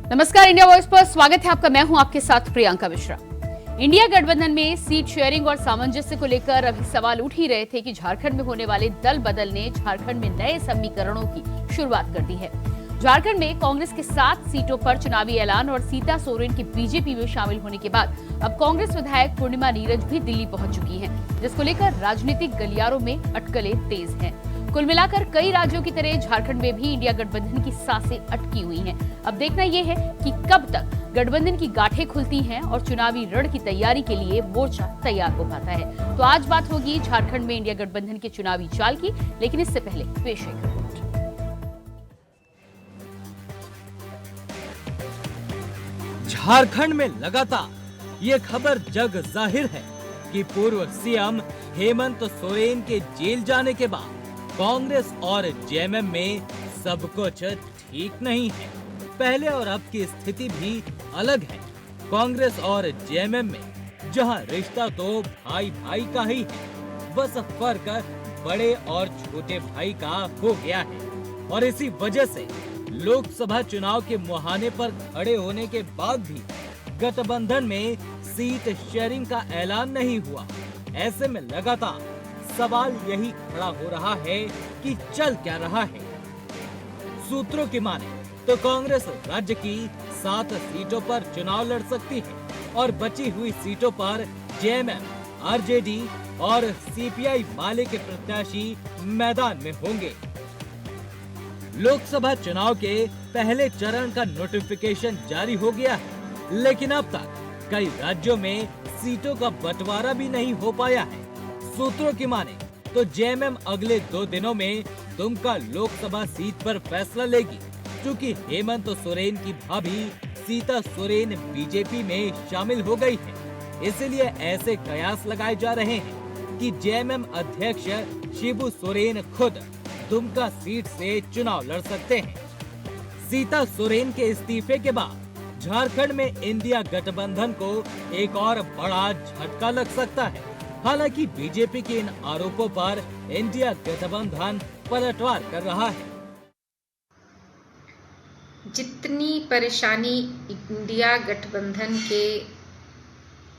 नमस्कार, India voice पर स्वागत है आपका। मैं हूं आपके साथ प्रियंका मिश्रा। इंडिया गठबंधन में सीट शेयरिंग और सामंजस्य को लेकर अभी सवाल उठ ही रहे थे कि झारखंड में होने वाले दल बदल ने झारखंड में नए समीकरणों की शुरुआत कर दी है। झारखंड में कांग्रेस के 7 सीटों पर चुनावी ऐलान और सीता सोरेन के बीजेपी में शामिल होने के बाद अब कांग्रेस विधायक पूर्णिमा नीरज भी दिल्ली पहुंच चुकी हैं, जिसको लेकर राजनीतिक गलियारों में अटकलें तेज हैं। कुल मिलाकर कई राज्यों की तरह झारखंड में भी इंडिया गठबंधन की सांसें अटकी हुई हैं। अब देखना यह है कि कब तक गठबंधन की गांठें खुलती हैं और चुनावी रण की तैयारी के लिए मोर्चा तैयार हो पाता है। तो आज बात होगी झारखंड में इंडिया गठबंधन के चुनावी चाल की, लेकिन इससे पहले पेश है रिपोर्ट। झारखंड में लगातार ये खबर जग जाहिर है कि पूर्व सीएम हेमंत सोरेन के जेल जाने के बाद कांग्रेस और जेएमएम में सब कुछ ठीक नहीं है। पहले और अब की स्थिति भी अलग है। कांग्रेस और जेएमएम में जहां रिश्ता तो भाई भाई का ही है, बस फर्क बड़े और छोटे भाई का हो गया है। और इसी वजह से लोकसभा चुनाव के मुहाने पर खड़े होने के बाद भी गठबंधन में सीट शेयरिंग का ऐलान नहीं हुआ। ऐसे में लगातार सवाल यही खड़ा हो रहा है कि चल क्या रहा है। सूत्रों की माने तो कांग्रेस राज्य की 7 सीटों पर चुनाव लड़ सकती है और बची हुई सीटों पर जेएमएम, आरजेडी और सीपीआई माले के प्रत्याशी मैदान में होंगे। लोकसभा चुनाव के पहले चरण का नोटिफिकेशन जारी हो गया है, लेकिन अब तक कई राज्यों में सीटों का बंटवारा भी नहीं हो पाया है। सूत्रों की माने तो जेएमएम अगले 2 दिनों में दुमका लोकसभा सीट पर फैसला लेगी, क्योंकि हेमंत सोरेन की भाभी सीता सोरेन बीजेपी में शामिल हो गई है। इसलिए ऐसे कयास लगाए जा रहे हैं कि जेएमएम अध्यक्ष शिबू सोरेन खुद दुमका सीट से चुनाव लड़ सकते हैं। सीता सोरेन के इस्तीफे के बाद झारखंड में इंडिया गठबंधन को एक और बड़ा झटका लग सकता है। हालांकि बीजेपी के इन आरोपों पर इंडिया गठबंधन पलटवार कर रहा है। जितनी परेशानी इंडिया गठबंधन के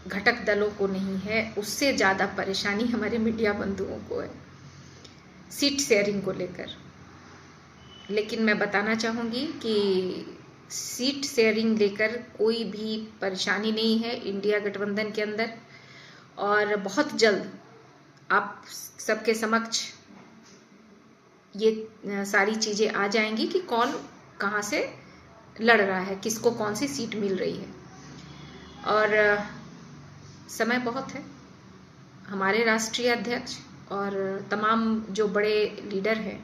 घटक दलों को नहीं है, उससे ज्यादा परेशानी हमारे मीडिया बंधुओं को है सीट शेयरिंग को लेकर। लेकिन मैं बताना चाहूंगी कि सीट शेयरिंग लेकर कोई भी परेशानी नहीं है इंडिया गठबंधन के अंदर, और बहुत जल्द आप सबके समक्ष ये सारी चीजें आ जाएंगी कि कौन कहां से लड़ रहा है, किसको कौन सी सीट मिल रही है। और समय बहुत है। हमारे राष्ट्रीय अध्यक्ष और तमाम जो बड़े लीडर हैं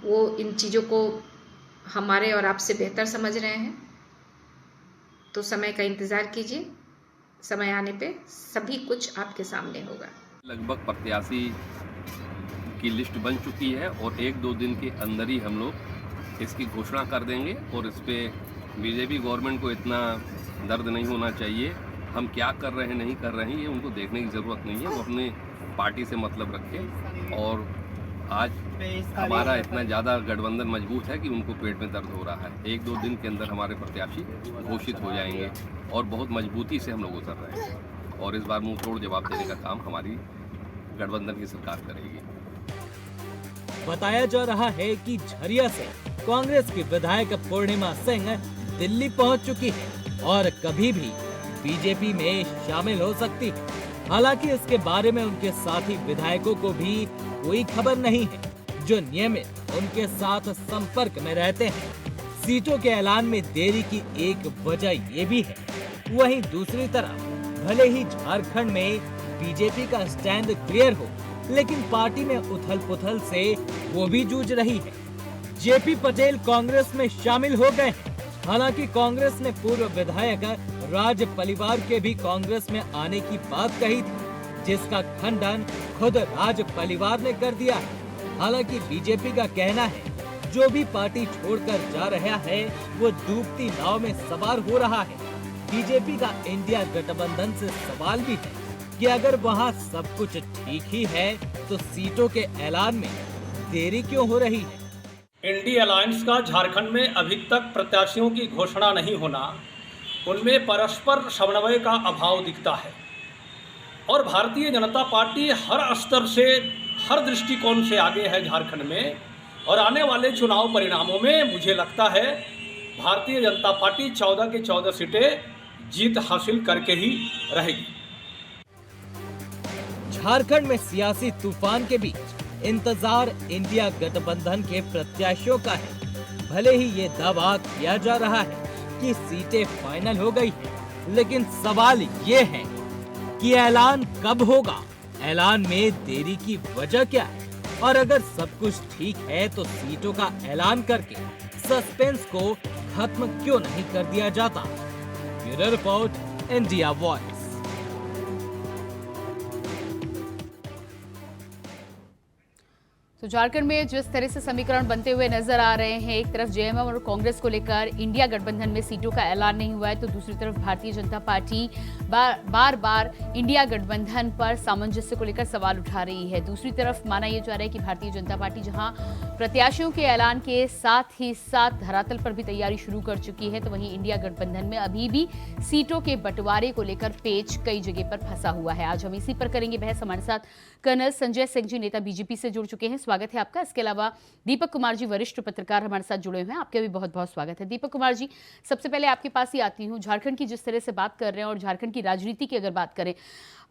वो इन चीज़ों को हमारे और आपसे बेहतर समझ रहे हैं। तो समय का इंतज़ार कीजिए, समय आने पे सभी कुछ आपके सामने होगा। लगभग प्रत्याशी की लिस्ट बन चुकी है और 1-2 दिन के अंदर ही हम लोग इसकी घोषणा कर देंगे। और इस पे बीजेपी गवर्नमेंट को इतना दर्द नहीं होना चाहिए। हम क्या कर रहे हैं नहीं कर रहे हैं ये उनको देखने की ज़रूरत नहीं है। वो अपने पार्टी से मतलब रखें। और आज हमारा इतना ज़्यादा गठबंधन मजबूत है कि उनको पेट में दर्द हो रहा है। 1-2 दिन के अंदर हमारे प्रत्याशी घोषित हो जाएंगे और बहुत मजबूती से हम लोग उतर रहे हैं। और इस बार मुंह तोड़ जवाब देने का काम हमारी गठबंधन की सरकार करेगी। बताया जा रहा है कि झरिया से कांग्रेस की विधायक पूर्णिमा सिंह दिल्ली पहुंच चुकी है और कभी भी बीजेपी में शामिल हो सकती है। हालांकि इसके बारे में उनके साथी विधायकों को भी कोई खबर नहीं है, जो नियमित उनके साथ संपर्क में रहते हैं। सीटों के ऐलान में देरी की एक वजह ये भी है। वहीं दूसरी तरफ भले ही झारखंड में बीजेपी का स्टैंड क्लियर हो, लेकिन पार्टी में उथल पुथल से वो भी जूझ रही है। जेपी पटेल कांग्रेस में शामिल हो गए हैं। हालांकि कांग्रेस ने पूर्व विधायक राज पलिवार के भी कांग्रेस में आने की बात कही थी, जिसका खंडन खुद राज पलिवार ने कर दिया है। हालांकि बीजेपी का कहना है जो भी पार्टी छोड़कर जा रहा है वो डूबती नाव में सवार हो रहा है। बीजेपी का इंडिया गठबंधन से सवाल भी है कि अगर वहां सब कुछ ठीक ही है तो सीटों के ऐलान में देरी क्यों हो रही है। इंडी अलायंस का झारखंड में अभी तक प्रत्याशियों की घोषणा नहीं होना, उनमें परस्पर समन्वय का अभाव दिखता है और भारतीय जनता पार्टी हर स्तर से, हर दृष्टिकोण से आगे है झारखंड में। और आने वाले चुनाव परिणामों में मुझे लगता है भारतीय जनता पार्टी 14 की 14 सीटें जीत हासिल करके ही रहेगी। झारखंड में सियासी तूफान के बीच इंतजार इंडिया गठबंधन के प्रत्याशियों का है। भले ही ये दावा किया जा रहा है कि सीटें फाइनल हो गई हैं, लेकिन सवाल ये है कि ऐलान कब होगा, ऐलान में देरी की वजह क्या है, और अगर सब कुछ ठीक है तो सीटों का ऐलान करके सस्पेंस को खत्म क्यों नहीं कर दिया जाता। Bureau report, India voice. तो झारखंड में जिस तरह से समीकरण बनते हुए नजर आ रहे हैं, एक तरफ जेएमएम और कांग्रेस को लेकर इंडिया गठबंधन में सीटों का ऐलान नहीं हुआ है, तो दूसरी तरफ भारतीय जनता पार्टी बार बार इंडिया गठबंधन पर सामंजस्य को लेकर सवाल उठा रही है। दूसरी तरफ माना यह जा रहा है कि भारतीय जनता पार्टी जहां प्रत्याशियों के ऐलान के साथ ही साथ धरातल पर भी तैयारी शुरू कर चुकी है, तो वहीं इंडिया गठबंधन में अभी भी सीटों के बंटवारे को लेकर पेच कई जगह पर फंसा हुआ है। आज हम इसी पर करेंगे बहस। हमारे साथ कर्नल संजय सिंह जी, नेता बीजेपी से जुड़ चुके हैं, स्वागत है आपका। इसके अलावा दीपक कुमार जी, वरिष्ठ पत्रकार, हमारे साथ जुड़े हुए हैं, आपका भी बहुत बहुत स्वागत है। दीपक कुमार जी, सबसे पहले आपके पास ही आती हूँ। झारखंड की जिस तरह से बात कर रहे हैं और झारखंड की राजनीति की अगर बात करें,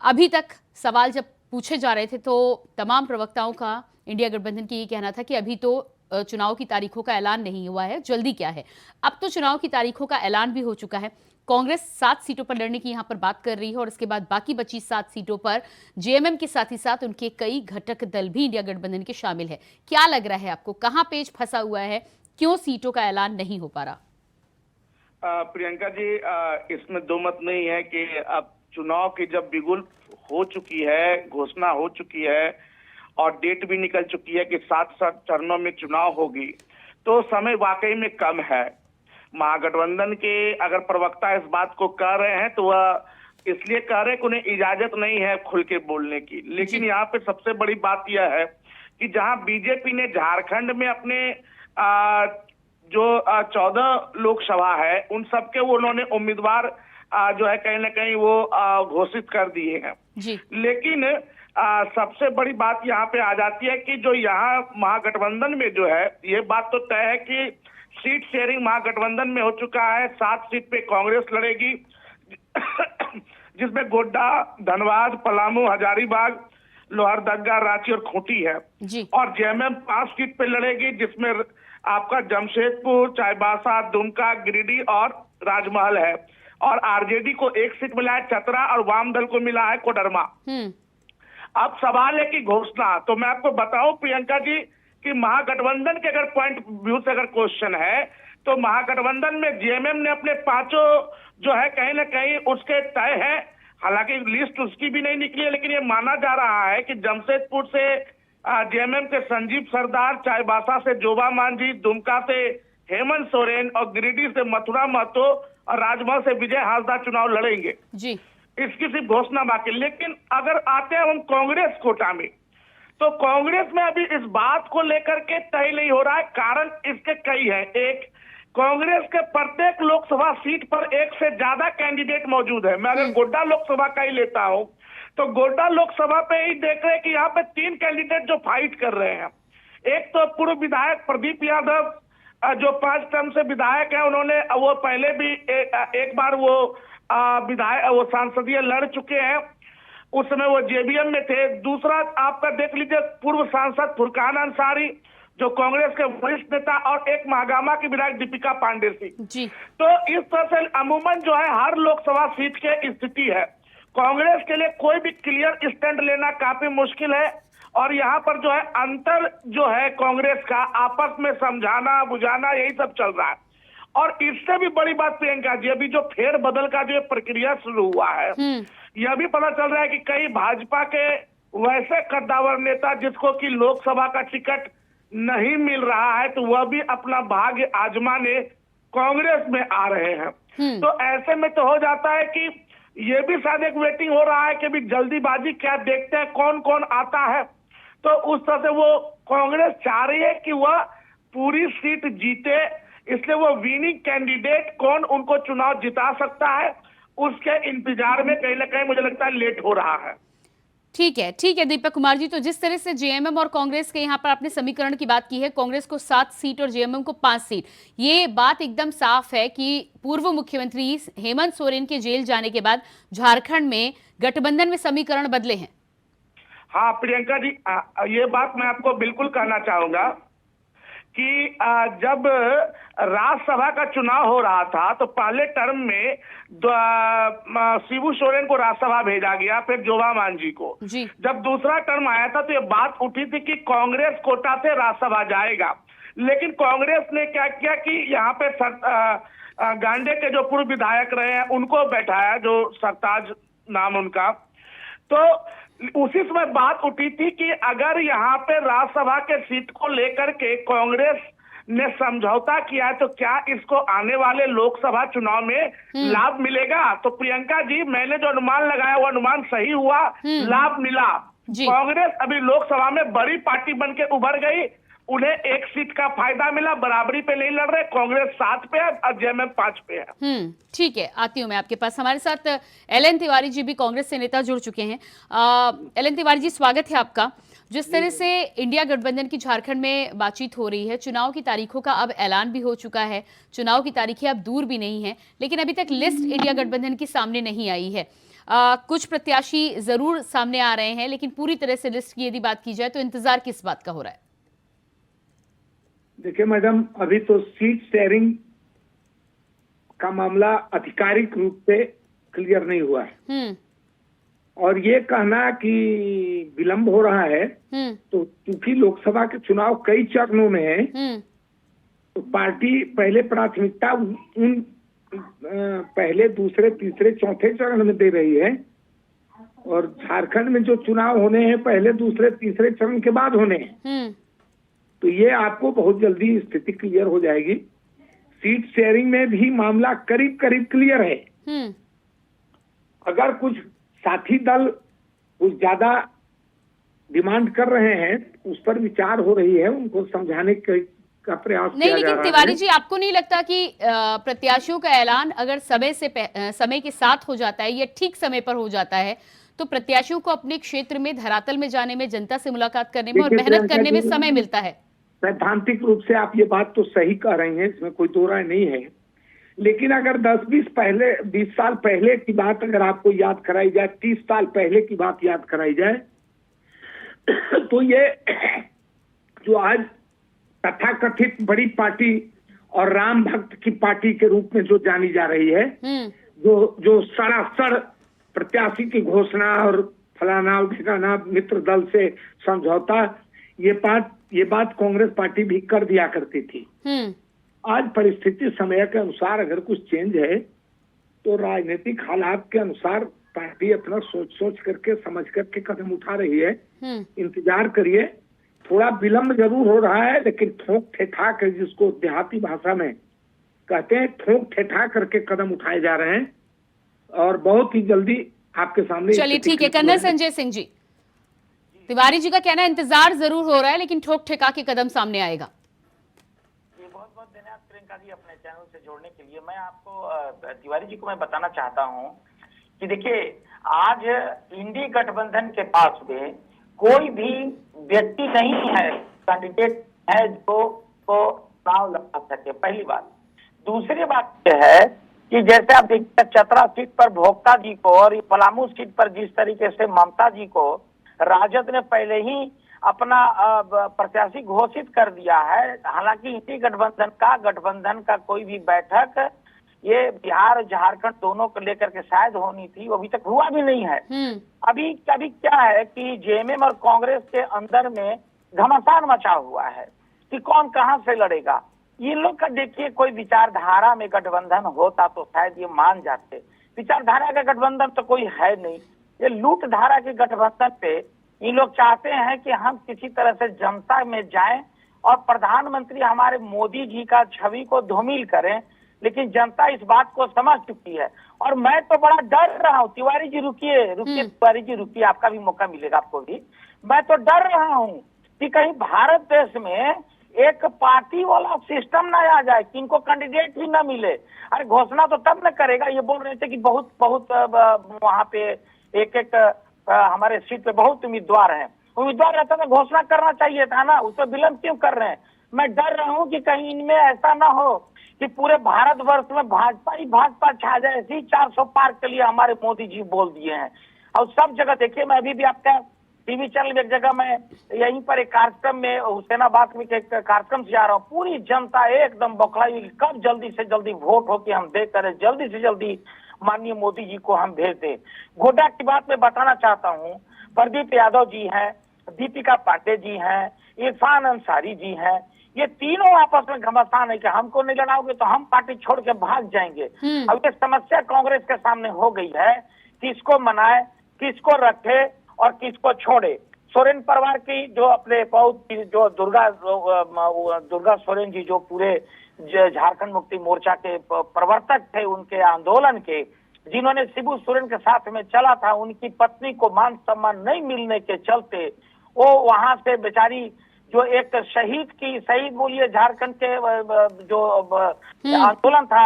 अभी तक सवाल जब पूछे जा रहे थे तो तमाम प्रवक्ताओं का इंडिया गठबंधन की ये कहना था कि अभी तो चुनाव की तारीखों का ऐलान नहीं हुआ है, जल्दी क्या है। अब तो चुनाव की तारीखों का ऐलान भी हो चुका है। कांग्रेस 7 सीटों पर लड़ने की यहां पर बात कर रही है और इसके बाद बाकी बची 7 सीटों पर जेएमएम के साथ ही साथ उनके कई घटक दल भी इंडिया गठबंधन के शामिल है। क्या लग रहा है आपको, कहां पेच फंसा हुआ है, क्यों सीटों का ऐलान नहीं हो पा रहा? प्रियंका जी, इसमें दो मत नहीं है कि अब चुनाव की जब बिगुल हो चुकी है, घोषणा हो चुकी है और डेट भी निकल चुकी है कि 7 चरणों में चुनाव होगी, तो समय वाकई में कम है। महागठबंधन के अगर प्रवक्ता इस बात को कह रहे हैं तो वह इसलिए कह रहे हैं कि उन्हें इजाजत नहीं है खुल के बोलने की। लेकिन यहाँ पे सबसे बड़ी बात यह है कि जहां बीजेपी ने झारखंड में अपने जो 14 लोकसभा है उन सबके वो उन्होंने उम्मीदवार जो है कहीं ना कहीं वो घोषित कर दिए हैं जी। लेकिन सबसे बड़ी बात यहाँ पे आ जाती है कि जो यहाँ महागठबंधन में जो है, ये बात तो तय है कि सीट शेयरिंग महागठबंधन में हो चुका है। 7 सीट पे कांग्रेस लड़ेगी जिसमें गोड्डा, धनबाद, पलामू, हजारीबाग, लोहरदगा, रांची और खूंटी है जी। और जेएमएम 5 सीट पे लड़ेगी जिसमें आपका जमशेदपुर, चाईबासा, दुमका, गिरिडीह और राजमहल है और आरजेडी को 1 सीट मिला है चतरा और वाम दल को मिला है कोडरमा। अब सवाल है कि घोषणा, तो मैं आपको बताऊं प्रियंका जी कि महागठबंधन के अगर पॉइंट व्यू से अगर क्वेश्चन है तो महागठबंधन में जेएमएम ने अपने 5 जो है कहीं ना कहीं उसके तय है। हालांकि लिस्ट उसकी भी नहीं निकली है, लेकिन ये माना जा रहा है कि जमशेदपुर से जेएमएम के संजीव सरदार, चाईबासा से जोबा मांझी, दुमका से हेमंत सोरेन और गिरिडीह से मथुरा महतो और राजमहल से विजय हासदा चुनाव लड़ेंगे जी। इसकी सिर्फ घोषणा बाकी। लेकिन अगर आते हैं हम कांग्रेस कोटा में, तो कांग्रेस में अभी इस बात को लेकर के तय नहीं हो रहा है। कारण इसके कई हैं। एक, कांग्रेस के प्रत्येक लोकसभा सीट पर 1 से ज्यादा कैंडिडेट मौजूद है। मैं अगर गोड्डा लोकसभा का ही लेता हूं तो गोड्डा लोकसभा पे ही देख रहे हैं कि यहाँ पे 3 कैंडिडेट जो फाइट कर रहे हैं। एक तो पूर्व विधायक प्रदीप यादव जो 5 टर्म से विधायक है, उन्होंने वो पहले भी एक बार वो विधायक वो सांसदीय लड़ चुके हैं, उस समय वो जेबीएम में थे। दूसरा आपका देख लीजिए पूर्व सांसद फुरकान अंसारी जो कांग्रेस के वरिष्ठ नेता और एक महागामा की विधायक दीपिका पांडे सिंह जी। तो इस तरह से अमूमन जो है हर लोकसभा सीट की स्थिति है। कांग्रेस के लिए कोई भी क्लियर स्टैंड लेना काफी मुश्किल है और यहाँ पर जो है अंतर जो है कांग्रेस का आपस में समझाना बुझाना यही सब चल रहा है। और इससे भी बड़ी बात प्रियंका जी, अभी जो फेर बदल का जो प्रक्रिया शुरू हुआ है, यह भी पता चल रहा है कि कई भाजपा के वैसे कद्दावर नेता जिसको कि लोकसभा का टिकट नहीं मिल रहा है तो वह भी अपना भाग्य आजमाने कांग्रेस में आ रहे हैं। तो ऐसे में तो हो जाता है कि ये भी शायद एक वेटिंग हो रहा है कि भी जल्दीबाजी क्या देखते हैं कौन कौन आता है। तो उस तरह से वो कांग्रेस चाह रही है कि वह पूरी सीट जीते, इसलिए वो विनिंग कैंडिडेट कौन उनको चुनाव जिता सकता है उसके इंतजार में कहीं ना कहीं मुझे लगता है लेट हो रहा है। ठीक है दीपक कुमार जी, तो जिस तरह से जेएमएम और कांग्रेस के यहाँ पर आपने समीकरण की बात की है, कांग्रेस को 7 सीट और जेएमएम को 5 सीट, ये बात एकदम साफ है कि पूर्व मुख्यमंत्री हेमंत सोरेन के जेल जाने के बाद झारखंड में गठबंधन में समीकरण बदले हैं। हाँ प्रियंका जी, ये बात मैं आपको बिल्कुल कहना चाहूंगा कि जब राज्यसभा का चुनाव हो रहा था तो पहले टर्म में शिबू सोरेन को राज्यसभा भेजा गया, फिर जोबा मांझी को। जब दूसरा टर्म आया था तो ये बात उठी थी कि कांग्रेस कोटा से राज्यसभा जाएगा, लेकिन कांग्रेस ने क्या किया कि यहाँ पे गांडे के जो पूर्व विधायक रहे हैं उनको बैठाया, जो सरताज नाम उनका। तो उसी समय बात उठी थी कि अगर यहाँ पे राज्यसभा के सीट को लेकर के कांग्रेस ने समझौता किया तो क्या इसको आने वाले लोकसभा चुनाव में लाभ मिलेगा। तो प्रियंका जी, मैंने जो अनुमान लगाया वो अनुमान सही हुआ, लाभ मिला। कांग्रेस अभी लोकसभा में बड़ी पार्टी बन के उभर गई, उन्हें 1 सीट का फायदा मिला, बराबरी पे नहीं लड़ रहे, कांग्रेस 7 पे है और जेएमएम 5 पे है। ठीक है, आती हूं मैं आपके पास। हमारे साथ एलएन तिवारी जी भी कांग्रेस से नेता जुड़ चुके हैं। एलएन तिवारी जी, स्वागत है आपका। जिस तरह से इंडिया गठबंधन की झारखंड में बातचीत हो रही है, चुनाव की तारीखों का अब ऐलान भी हो चुका है, चुनाव की तारीखें अब दूर भी नहीं है, लेकिन अभी तक लिस्ट इंडिया गठबंधन की सामने नहीं आई है। कुछ प्रत्याशी जरूर सामने आ रहे हैं, लेकिन पूरी तरह से लिस्ट की यदि बात की जाए तो इंतजार किस बात का हो रहा है? देखिए मैडम, अभी तो सीट शेयरिंग का मामला आधिकारिक रूप से क्लियर नहीं हुआ है, और ये कहना कि विलंब हो रहा है तो क्योंकि लोकसभा के चुनाव कई चरणों में है, तो पार्टी पहले प्राथमिकता उन पहले, दूसरे, तीसरे, चौथे चरण में दे रही है, और झारखंड में जो चुनाव होने हैं पहले, दूसरे, तीसरे चरण के बाद होने हैं। तो ये आपको बहुत जल्दी स्थिति क्लियर हो जाएगी। सीट शेयरिंग में भी मामला करीब करीब क्लियर है। अगर कुछ साथी दल कुछ ज्यादा डिमांड कर रहे हैं, उस पर विचार हो रही है, उनको समझाने का प्रयास किया जा रहा है। लेकिन तिवारी जी, आपको नहीं लगता कि प्रत्याशियों का ऐलान अगर समय के साथ हो जाता है, या ठीक समय पर हो जाता है, तो प्रत्याशियों को अपने क्षेत्र में धरातल में जाने में, जनता से मुलाकात करने में और मेहनत करने में समय मिलता है? सैद्धांतिक रूप से आप ये बात तो सही कह रही हैं, इसमें कोई दो राय नहीं है, लेकिन अगर 20 साल पहले की बात अगर आपको याद कराई जाए, 30 साल पहले की बात याद कराई जाए, तो ये जो आज तथाकथित बड़ी पार्टी और राम भक्त की पार्टी के रूप में जो जानी जा रही है, जो सरासर प्रत्याशी की घोषणा और फलाना ठिकाना मित्र दल से समझौता, ये बात कांग्रेस पार्टी भी कर दिया करती थी। आज परिस्थिति समय के अनुसार अगर कुछ चेंज है तो राजनीतिक हालात के अनुसार पार्टी अपना सोच करके, समझ करके कदम उठा रही है। इंतजार करिए, थोड़ा विलंब जरूर हो रहा है, लेकिन ठोक ठेठा कर, जिसको देहाती भाषा में कहते हैं, ठोक ठेठा करके कदम उठाए जा रहे हैं, और बहुत ही जल्दी आपके सामने। चलिए ठीक है। कर्नल संजय सिंह जी, तिवारी जी का कहना है इंतजार जरूर हो रहा है, लेकिन ठोक ठेका के कदम सामने आएगा। ये बहुत बहुत धन्यवाद प्रियंका जी अपने चैनल से जोड़ने के लिए। मैं आपको तिवारी जी को मैं बताना चाहता हूं कि देखिए, आज इंडी गठबंधन के पास में कोई भी व्यक्ति नहीं है, कैंडिडेट है जो चुनाव लड़ा सके, पहली बात। दूसरी बात यह है कि जैसे आप देखिए, चतरा सीट पर भोक्ता जी को और पलामू सीट पर जिस तरीके से ममता जी को राजद ने पहले ही अपना प्रत्याशी घोषित कर दिया है। हालांकि इंडी गठबंधन का कोई भी बैठक ये बिहार झारखंड दोनों को लेकर के शायद होनी थी, वो अभी तक हुआ भी नहीं है। अभी क्या है कि जेएमएम और कांग्रेस के अंदर में घमासान मचा हुआ है कि कौन कहां से लड़ेगा। ये लोग का देखिए, कोई विचारधारा में गठबंधन होता तो शायद ये मान जाते। विचारधारा का गठबंधन तो कोई है नहीं, ये लूट धारा के गठबंधन पे ये लोग चाहते हैं कि हम किसी तरह से जनता में जाएं और प्रधानमंत्री हमारे मोदी जी का छवि को धूमिल करें, लेकिन जनता इस बात को समझ चुकी है। और मैं तो बड़ा डर रहा हूँ। तिवारी जी रुकिए तिवारी जी रुकिए, आपका भी मौका मिलेगा आपको भी। मैं तो डर रहा हूँ कि कहीं भारत देश में एक पार्टी वाला सिस्टम ना आ जाए कि इनको कैंडिडेट ही ना मिले। अरे घोषणा तो तब न करेगा। ये बोल रहे थे कि बहुत वहां पे एक हमारे सीट पे बहुत उम्मीदवार हैं, उम्मीदवार रहता तो घोषणा करना चाहिए था ना, उस पर विलंब क्यों कर रहे हैं? मैं डर रहा हूं कि कहीं इनमें ऐसा ना हो कि पूरे भारतवर्ष में भाजपा ही भाजपा छा जाए। ऐसी 400 पार के लिए हमारे मोदी जी बोल दिए हैं। और सब जगह देखिए, मैं अभी भी आपका टीवी चैनल में एक जगह मैं यहीं पर एक कार्यक्रम में हुसैनाबाद में एक कार्यक्रम से जा रहा हूँ, पूरी जनता एकदम बौखलाई हुई, कब जल्दी से जल्दी वोट हो कि हम दे करें, जल्दी से जल्दी माननीय मोदी जी को हम भेज दें। गोड्डा की बात मैं बताना चाहता हूँ, प्रदीप यादव जी हैं, दीपिका पांडे जी हैं, इरफान अंसारी जी हैं, ये तीनों आपस में घमासान है कि हमको नहीं लड़ाओगे तो हम पार्टी छोड़ के भाग जाएंगे। अब ये समस्या कांग्रेस के सामने हो गई है, किसको मनाए, किसको रखे और किसको छोड़े। सोरेन परिवार की जो अपने बहुत जो दुर्गा सोरेन जी जो पूरे झारखंड मुक्ति मोर्चा के प्रवर्तक थे, उनके आंदोलन के, जिन्होंने शिबू सोरेन के साथ में चला था, उनकी पत्नी को मान सम्मान नहीं मिलने के चलते वो वहां से बेचारी जो एक शहीद बोलिए झारखंड के जो आंदोलन था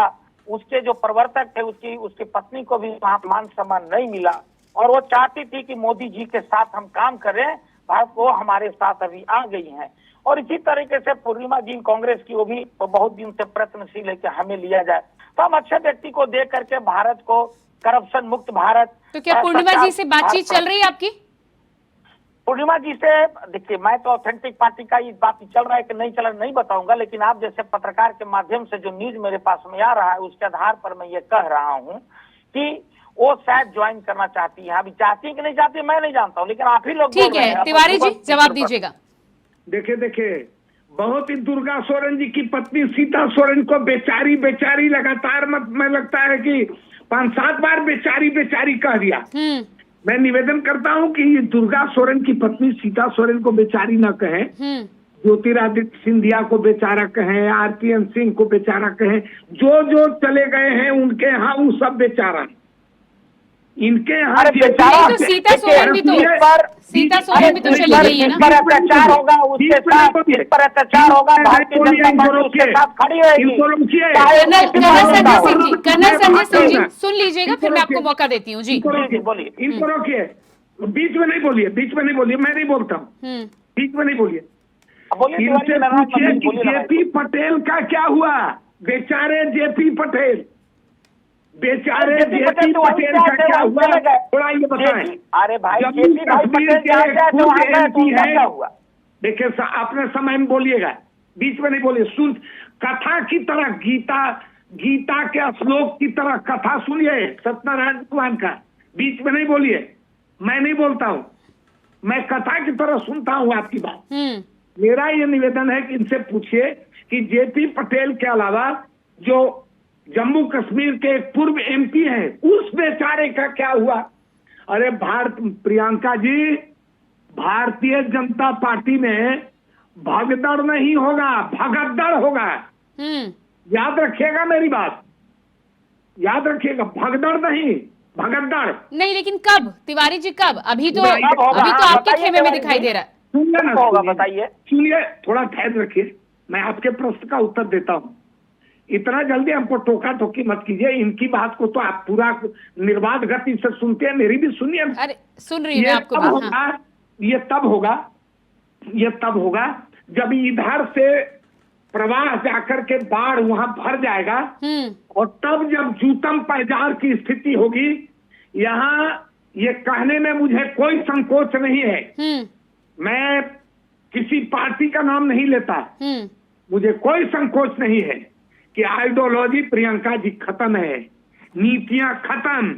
उसके जो प्रवर्तक थे, उसकी पत्नी को भी वहां मान सम्मान नहीं मिला और वो चाहती थी कि मोदी जी के साथ हम काम करें। भारत वो हमारे साथ अभी आ गई हैं। और इसी तरीके से पूर्णिमा जी कांग्रेस की, वो भी बहुत दिन से प्रयत्नशील है कि हमें लिया जाए, तो हम अच्छे व्यक्ति को दे करके भारत को करप्शन मुक्त भारत। तो क्या पूर्णिमा जी से बातचीत चल रही है आपकी? पूर्णिमा जी से देखिए, मैं तो ऑथेंटिक पार्टी का ये बात चल रहा है कि नहीं चल रहा नहीं बताऊंगा, लेकिन आप जैसे पत्रकार के माध्यम से जो न्यूज मेरे पास में आ रहा है उसके आधार पर मैं ये कह रहा हूँ कि वो शायद ज्वाइन करना चाहती है। अभी चाहती है कि नहीं चाहती मैं नहीं जानता हूँ, लेकिन आप ही लोग ठीक है। तिवारी जी जवाब दीजिएगा। देखिए बहुत ही दुर्गा सोरेन जी की पत्नी सीता सोरेन को बेचारी लगातार मैं लगता है कि 5-7 बार बेचारी कह दिया। मैं निवेदन करता हूं कि ये दुर्गा सोरेन की पत्नी सीता सोरेन को बेचारी न कहें, ज्योतिरादित्य सिंधिया को बेचारा कहें, आरपीएन सिंह को बेचारा कहें, जो चले गए हैं उनके यहाँ वो सब बेचारा है। इनके यहाँ तो सीता सोरेन भी तो चली गई है ना। पर अत्याचार होगा उसके साथ, इस पर अत्याचार होगा, भारतीय जनता पार्टी उसके साथ खड़ी रहेगी। कर्नल संजय सिंह जी सुन लीजिएगा, फिर मैं आपको मौका देती हूँ। जी बोलिए। इनको रोकिए, बीच में नहीं बोलिए, मैं नहीं बोलता हूँ, बीच में नहीं बोलिए। इनसे पूछिए कि जेपी पटेल का क्या हुआ, बेचारे जेपी पटेल का क्या हुआ, थोड़ा ये बताएं। अरे भाई जम्मू कश्मीर के MP है। देखिए अपने समय में बोलिएगा, बीच में नहीं बोलिए। सुन, कथा की तरह गीता के श्लोक की तरह कथा सुनिए सत्यनारायण भगवान का, बीच में नहीं बोलिए। मैं नहीं बोलता हूँ, मैं कथा की तरह सुनता हूँ आपकी बात। मेरा ये निवेदन है कि इनसे पूछिए कि जेपी पटेल के अलावा जो जम्मू कश्मीर के एक पूर्व MP हैं, उस बेचारे का क्या हुआ। अरे प्रियंका जी, भारतीय जनता पार्टी में भगदड़ नहीं होगा, भगदड़ होगा। याद रखिएगा मेरी बात, याद रखिएगा, भगदड़ नहीं भगदड़ नहीं। लेकिन कब तिवारी जी, कब? अभी तो आपके खेमे में दिखाई दे रहा है। सुनिए ना, बताइए, सुनिए, थोड़ा धैर्य रखिए, मैं आपके प्रश्न का उत्तर देता हूँ। इतना जल्दी हमको टोका टोकी मत कीजिए। इनकी बात को तो आप पूरा निर्बाध गति से सुनते हैं, मेरी भी सुनिए। अरे सुन रही हूं आपको बात। ये तब होगा जब इधर से प्रवाह जाकर के बाढ़ वहां भर जाएगा, और तब जब जूतम पैजार की स्थिति होगी। यहाँ ये कहने में मुझे कोई संकोच नहीं है, मैं किसी पार्टी का नाम नहीं लेता, मुझे कोई संकोच नहीं है कि आइडियोलॉजी प्रियंका जी खत्म है, नीतियां खत्म,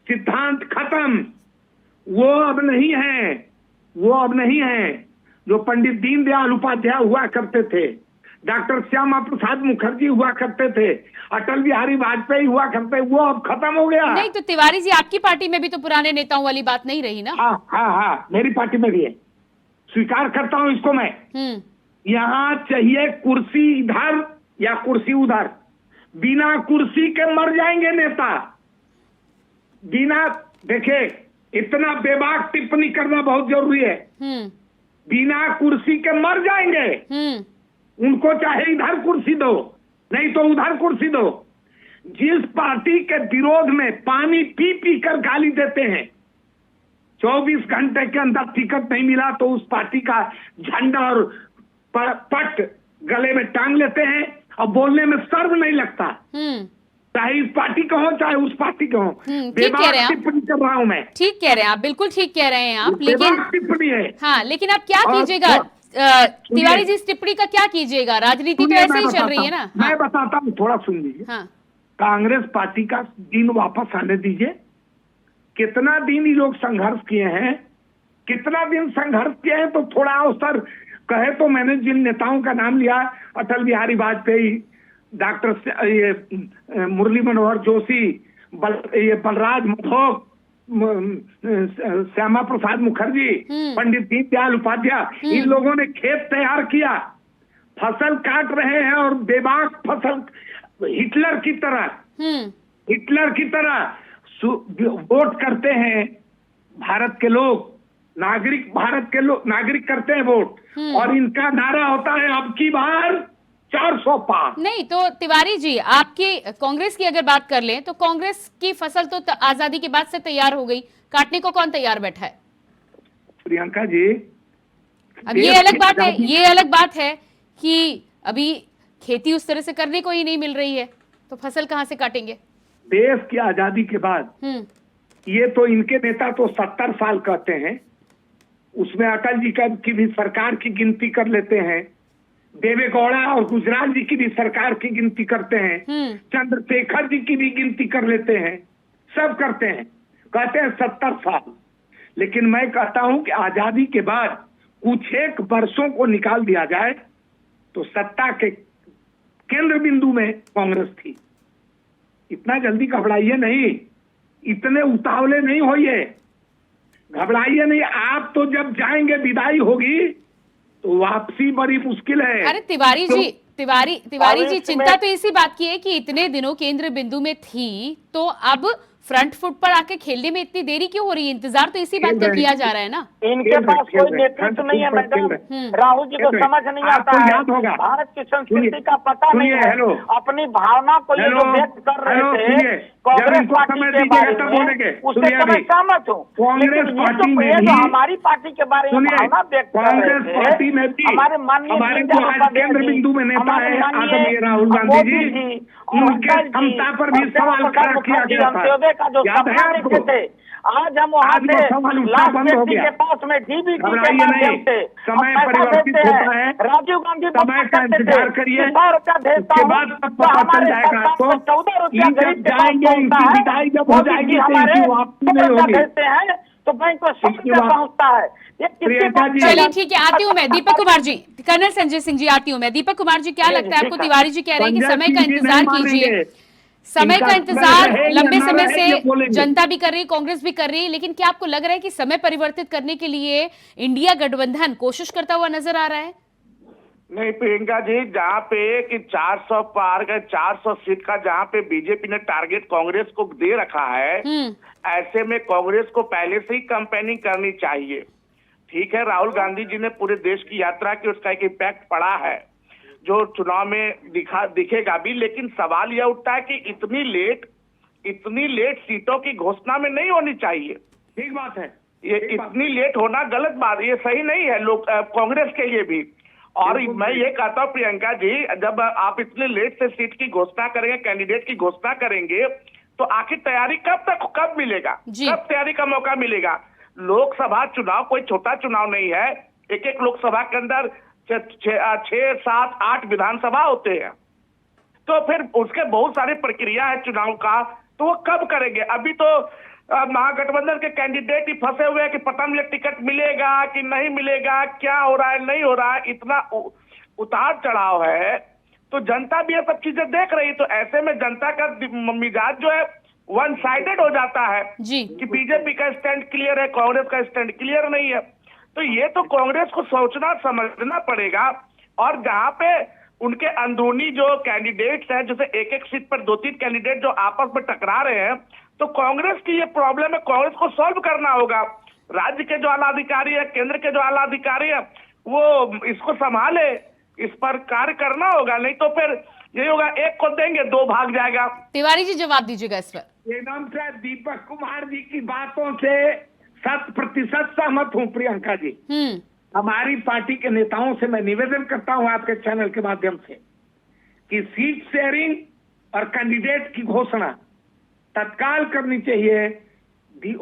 सिद्धांत खत्म, वो अब नहीं है। जो पंडित दीनदयाल उपाध्याय हुआ करते थे, डॉक्टर श्यामा प्रसाद मुखर्जी हुआ करते थे, अटल बिहारी वाजपेयी हुआ करते, वो अब खत्म हो गया। नहीं तो तिवारी जी, आपकी पार्टी में भी तो पुराने नेताओं वाली बात नहीं रही ना। हाँ, मेरी पार्टी में भी है, स्वीकार करता हूँ इसको मैं। यहाँ चाहिए कुर्सी इधर या कुर्सी उधर, बिना कुर्सी के मर जाएंगे नेता। देखिए, इतना बेबाक टिप्पणी करना बहुत जरूरी है। बिना कुर्सी के मर जाएंगे, उनको चाहे इधर कुर्सी दो, नहीं तो उधर कुर्सी दो। जिस पार्टी के विरोध में पानी पी पी कर गाली देते हैं, 24 घंटे के अंदर टिकट नहीं मिला तो उस पार्टी का झंडा और पट गले में टांग लेते हैं और बोलने में शर्म नहीं लगता, चाहे इस पार्टी का हो चाहे उस पार्टी का हो। ठीक कह रहे हैं आप, टिप्पणी कर रहा हूं मैं। ठीक कह रहे हैं आप, बिल्कुल ठीक कह रहे हैं आप, लेकिन टिप्पणी है। हाँ, लेकिन आप क्या कीजिएगा तिवारी जी, इस टिप्पणी का क्या कीजिएगा? राजनीति तो ऐसे ही चल रही है ना। मैं बताता हूँ, थोड़ा सुन लीजिए। हाँ, कांग्रेस पार्टी का दिन वापस आने दीजिए। कितना दिन ये लोग संघर्ष किए हैं, कितना दिन संघर्ष किए हैं, तो थोड़ा अवसर कहे तो मैंने जिन नेताओं का नाम लिया, अटल बिहारी वाजपेयी, डॉक्टर मुरली मनोहर जोशी, बलराज मधोक, श्यामा प्रसाद मुखर्जी, पंडित दीनदयाल उपाध्याय, इन लोगों ने खेत तैयार किया, फसल काट रहे हैं और बेबाक फसल, हिटलर की तरह वोट करते हैं भारत के लोग, नागरिक करते हैं वोट, और इनका नारा होता है अब की बार 400 पार। नहीं तो तिवारी जी, आपकी कांग्रेस की अगर बात कर लें तो कांग्रेस की फसल तो आजादी के बाद से तैयार हो गई, काटने को कौन तैयार बैठा है? प्रियंका जी, अब ये अलग बात है कि अभी खेती उस तरह से करने को ही नहीं मिल रही है, तो फसल कहां से काटेंगे? देश की आजादी के बाद ये तो इनके नेता तो 70 साल कहते हैं, उसमें अटल जी की भी सरकार की गिनती कर लेते हैं, देवेगौड़ा और गुजराल जी की भी सरकार की गिनती करते हैं, चंद्रशेखर जी की भी गिनती कर लेते हैं, सब करते हैं, कहते हैं 70 साल। लेकिन मैं कहता हूं कि आजादी के बाद कुछ एक वर्षों को निकाल दिया जाए तो सत्ता के केंद्र बिंदु में कांग्रेस थी। इतना जल्दी घबराइए नहीं, इतने उतावले नहीं होइए, घबराइए नहीं। आप तो जब जाएंगे विदाई होगी तो वापसी बड़ी मुश्किल है। अरे तिवारी जी, चिंता तो इसी बात की है कि इतने दिनों केंद्र बिंदु में थी, तो अब फ्रंट फुट पर आके खेलने में इतनी देरी क्यों हो रही है? इंतजार तो इसी बात का किया जा रहा है ना। इनके पास कोई नेतृत्व नहीं है मैडम, राहुल जी को समझ नहीं आता है, भारत की संस्कृति का पता नहीं है, अपनी भावना को ये जो व्यक्त कर रहे थे कांग्रेस पार्टी के बारे में, उससे तो मैं सहमत हूँ, लेकिन ये तो हमारी पार्टी के बारे में भावना व्यक्त कर रहे थे, हमारे माननीय केंद्र बिंदु में नेता है आदरणीय राहुल गांधी जी, उनके क्षमता पर भी सवाल खड़ा किया गया था, का जो सपना देखे थे। आज हम वहाँ से लास्ट व्यक्ति के पास में डीबीटी के माध्यम से समय परिवर्तित होता है, राजीव गांधी समय का इंतजार करिए, 100 रुपया भेजता हूँ तो हमारे जाएगा तो 14 रुपया गरीब जाएंगे, इनकी विदाई जब हो जाएगी हमारे तो भेजते हैं तो बैंक को 100 रुपया पहुँचता है। चलिए ठीक है, आती हूँ मैं। दीपक कुमार जी, कर्नल संजय सिंह जी, आती हूँ मैं। दीपक कुमार जी, क्या लगता है आपको? तिवारी जी कह रहे हैं कि समय का इंतजार कीजिए, समय का इंतजार लंबे समय से जनता भी कर रही है, कांग्रेस भी कर रही है, लेकिन क्या आपको लग रहा है कि समय परिवर्तित करने के लिए इंडिया गठबंधन कोशिश करता हुआ नजर आ रहा है? नहीं प्रियंका जी, जहाँ पे कि 400 पार का 400 सीट का जहाँ पे बीजेपी ने टारगेट कांग्रेस को दे रखा है, ऐसे में कांग्रेस को पहले से ही कैंपेनिंग करनी चाहिए। ठीक है, राहुल गांधी जी ने पूरे देश की यात्रा की, उसका एक इम्पैक्ट पड़ा है जो चुनाव में दिखेगा भी, लेकिन सवाल यह उठता है कि इतनी लेट सीटों की घोषणा में नहीं होनी चाहिए। ठीक बात है, ये इतनी लेट होना गलत बात, ये सही नहीं है लोग कांग्रेस के लिए भी। और मैं ये कहता हूँ प्रियंका जी, जब आप इतने लेट से सीट की घोषणा करेंगे, कैंडिडेट की घोषणा करेंगे, तो आखिर तैयारी कब मिलेगा, कब तैयारी का मौका मिलेगा? लोकसभा चुनाव कोई छोटा चुनाव नहीं है, एक लोकसभा के अंदर 6, 7, 8 विधानसभा होते हैं, तो फिर उसके बहुत सारी प्रक्रिया है चुनाव का, तो वो कब करेंगे? अभी तो महागठबंधन के कैंडिडेट ही फंसे हुए हैं कि पता नहीं टिकट मिलेगा कि नहीं मिलेगा, क्या हो रहा है नहीं हो रहा है, इतना उतार चढ़ाव है, तो जनता भी ये सब चीजें देख रही। तो ऐसे में जनता का मिजाज जो है वन साइडेड हो जाता है कि बीजेपी का स्टैंड क्लियर है, कांग्रेस का स्टैंड क्लियर नहीं है। तो ये तो कांग्रेस को सोचना समझना पड़ेगा। और जहां पे उनके अंदरूनी जो कैंडिडेट्स हैं, जैसे एक सीट पर 2-3 कैंडिडेट जो आपस में टकरा रहे हैं, तो कांग्रेस की ये प्रॉब्लम है, कांग्रेस को सॉल्व करना होगा। राज्य के जो आला अधिकारी है, केंद्र के जो आला अधिकारी है, वो इसको संभाले, इस पर कार्य करना होगा, नहीं तो फिर यही होगा, एक को देंगे दो भाग जाएगा। तिवारी जी जवाब दीजिएगा इस पर। एकदम से दीपक कुमार जी की बातों से 100% सहमत हूँ प्रियंका जी। हमारी पार्टी के नेताओं से मैं निवेदन करता हूं आपके चैनल के माध्यम से कि सीट शेयरिंग और कैंडिडेट की घोषणा तत्काल करनी चाहिए,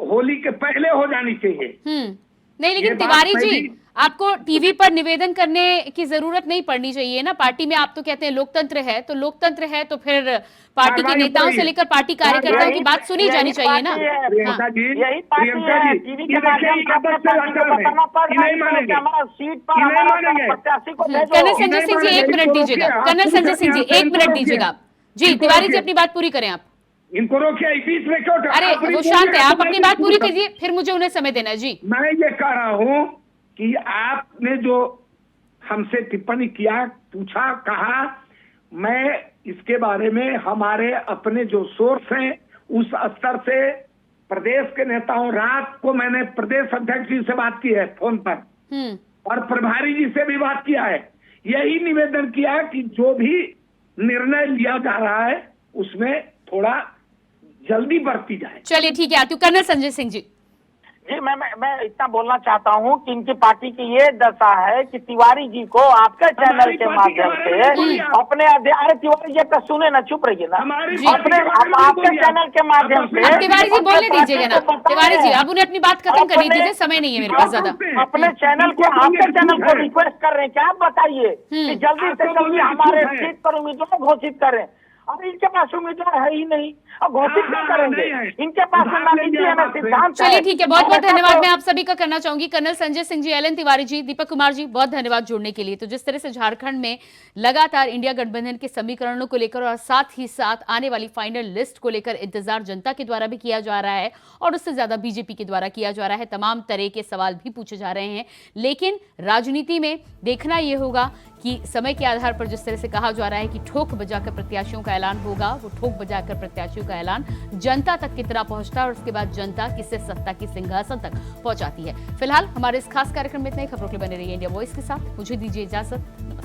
होली के पहले हो जानी चाहिए। नहीं, लेकिन तिवारी जी आपको टीवी पर निवेदन करने की जरूरत नहीं पड़नी चाहिए ना। पार्टी में आप तो कहते हैं लोकतंत्र है, तो लोकतंत्र है तो फिर पार्टी के नेताओं से लेकर पार्टी कार्यकर्ताओं की बात सुनी जानी चाहिए ना। प्रियंका जी, यही पार्टी है, टीवी के माध्यम से अपने पार्टी को बताना पड़ रहा है कि हमारा सीट पर हमारा प्रत्याशी को भेजो। कर्नल संजय सिंह जी 1 मिनट दीजिएगा। कर्नल संजय सिंह जी 1 मिनट दीजिएगा आप। जी तिवारी जी अपनी बात पूरी करें आप। इनको रोकिए, बीच में क्यों? अरे वो शांत है, आप अपनी बात पूरी कीजिए, फिर मुझे उन्हें समय देना है। जी मैं ये कह रहा हूँ कि आपने जो हमसे टिप्पणी किया, पूछा, कहा, मैं इसके बारे में हमारे अपने जो सोर्स हैं उस स्तर से प्रदेश के नेताओं, रात को मैंने प्रदेश अध्यक्ष जी से बात की है फोन पर और प्रभारी जी से भी बात किया है, यही निवेदन किया कि जो भी निर्णय लिया जा रहा है उसमें थोड़ा जल्दी बरती जाए। चलिए ठीक है, आती हूँ कर्नल संजय सिंह जी। जी मैं इतना बोलना चाहता हूँ कि इनकी पार्टी की ये दशा है कि तिवारी जी को आपके चैनल के माध्यम से अपने अरे तिवारी जी तो सुने ना, चुप रहिए ना, अपने आपके चैनल के माध्यम से तिवारी जी बोलने दीजिएगा ना। तिवारी जी आप उन्हें अपनी बात खत्म करने दीजिए, समय नहीं है मेरे पास ज्यादा। अपने चैनल को, आपके चैनल को रिक्वेस्ट कर रहे हैं कि आप बताइए कि जल्दी से जल्दी हमारे सीट पर उम्मीदवार घोषित करें। अब इनके पास उम्मीदवार है ही नहीं, अब घोषित क्या करेंगे? इनके पास ना नीति है ना सिद्धांत। चलिए ठीक है, बहुत बहुत धन्यवाद मैं आप सभी का करना चाहूंगी। कर्नल संजय सिंह जी, एलन तिवारी जी, दीपक कुमार जी, बहुत धन्यवाद जुड़ने के लिए। तो जिस तरह से झारखंड में लगातार इंडिया गठबंधन के समीकरणों को लेकर और साथ ही साथ आने वाली फाइनल लिस्ट को लेकर इंतजार जनता के द्वारा भी किया जा रहा है और उससे ज्यादा बीजेपी के द्वारा किया जा रहा है, तमाम तरह के सवाल भी पूछे जा रहे हैं। लेकिन राजनीति में देखना यह होगा कि समय के आधार पर जिस तरह से कहा जा रहा है कि ठोक बजाकर प्रत्याशियों का ऐलान होगा, वो ठोक बजाकर प्रत्याशियों का ऐलान जनता तक कितना पहुंचता है और उसके बाद जनता किसे सत्ता की सिंहासन तक पहुंचाती है। फिलहाल हमारे इस खास कार्यक्रम में इतने खबरों के लिए बने रहिए इंडिया वॉइस के साथ। मुझे दीजिए इजाजत।